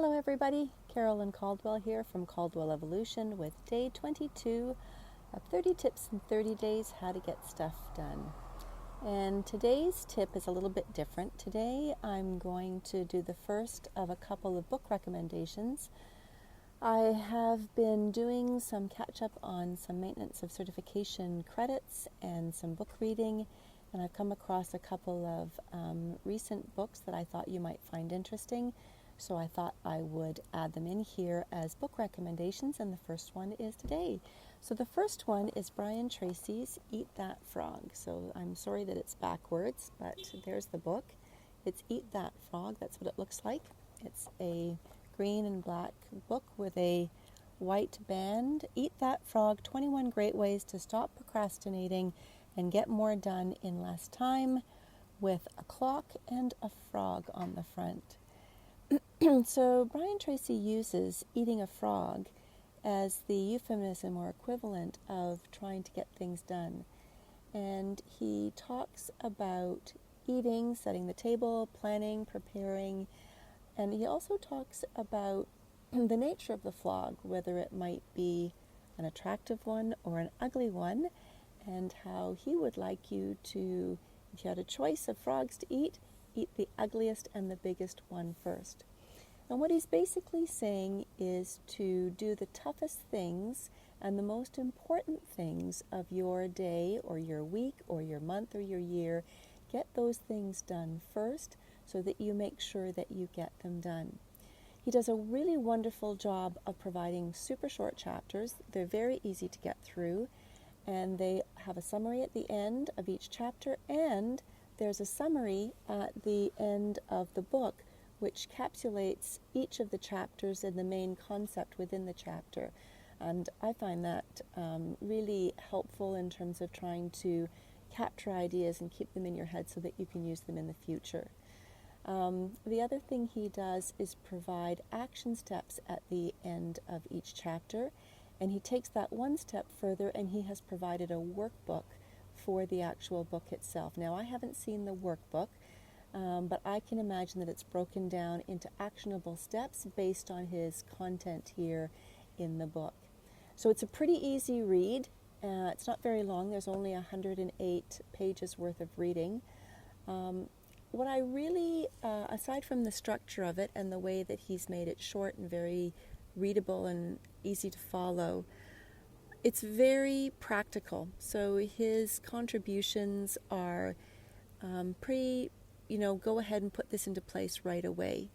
Hello everybody, Carolyn Caldwell here from Caldwell Evolution with day 22 of 30 tips in 30 days how to get stuff done. And today's tip is a little bit different. Today I'm going to do the first of a couple of book recommendations. I have been doing some catch up on some maintenance of certification credits and some book reading, and I've come across a couple of recent books that I thought you might find interesting. So I thought I would add them in here as book recommendations, and the first one is today. So the first one is Brian Tracy's Eat That Frog. So I'm sorry that it's backwards, but there's the book. It's Eat That Frog. That's what it looks like. It's a green and black book with a white band. Eat That Frog, 21 Great Ways to Stop Procrastinating and Get More Done in Less Time, with a clock and a frog on the front. So Brian Tracy uses eating a frog as the euphemism or equivalent of trying to get things done. And he talks about eating, setting the table, planning, preparing, and he also talks about the nature of the frog, whether it might be an attractive one or an ugly one, and how he would like you to, if you had a choice of frogs to eat the ugliest and the biggest one first. And what he's basically saying is to do the toughest things and the most important things of your day or your week or your month or your year. Get those things done first so that you make sure that you get them done. He does a really wonderful job of providing super short chapters. They're very easy to get through, and they have a summary at the end of each chapter, and there's a summary at the end of the book which encapsulates each of the chapters and the main concept within the chapter. And I find that really helpful in terms of trying to capture ideas and keep them in your head so that you can use them in the future. The other thing he does is provide action steps at the end of each chapter, and he takes that one step further, and he has provided a workbook for the actual book itself. Now, I haven't seen the workbook, but I can imagine that it's broken down into actionable steps based on his content here in the book. So it's a pretty easy read. It's not very long. There's only 108 pages worth of reading. What I really, aside from the structure of it and the way that he's made it short and very readable and easy to follow, it's very practical. So his contributions are pretty, go ahead and put this into place right away.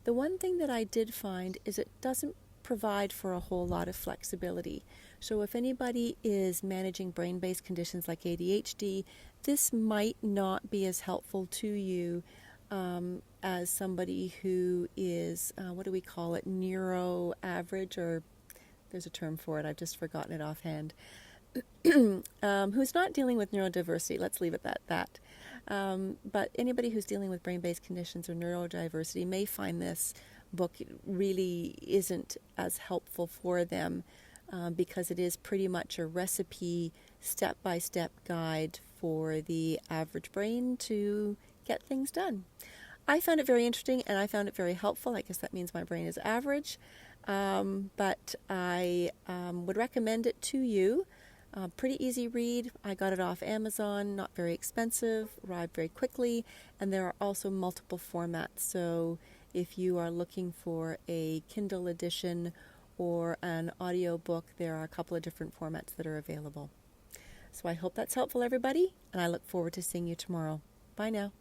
The one thing that I did find is it doesn't provide for a whole lot of flexibility. So if anybody is managing brain-based conditions like ADHD, this might not be as helpful to you as somebody who is, what do we call it, neuro average, or there's a term for it, I've just forgotten it offhand, who's not dealing with neurodiversity. Let's leave it at that. But anybody who's dealing with brain-based conditions or neurodiversity may find this book really isn't as helpful for them because it is pretty much a recipe, step-by-step guide for the average brain to get things done. I found it very interesting, and I found it very helpful. I guess that means my brain is average, but I would recommend it to you. Pretty easy read. I got it off Amazon, not very expensive, arrived very quickly, and there are also multiple formats. So if you are looking for a Kindle edition or an audio book, there are a couple of different formats that are available. So I hope that's helpful, everybody, and I look forward to seeing you tomorrow. Bye now.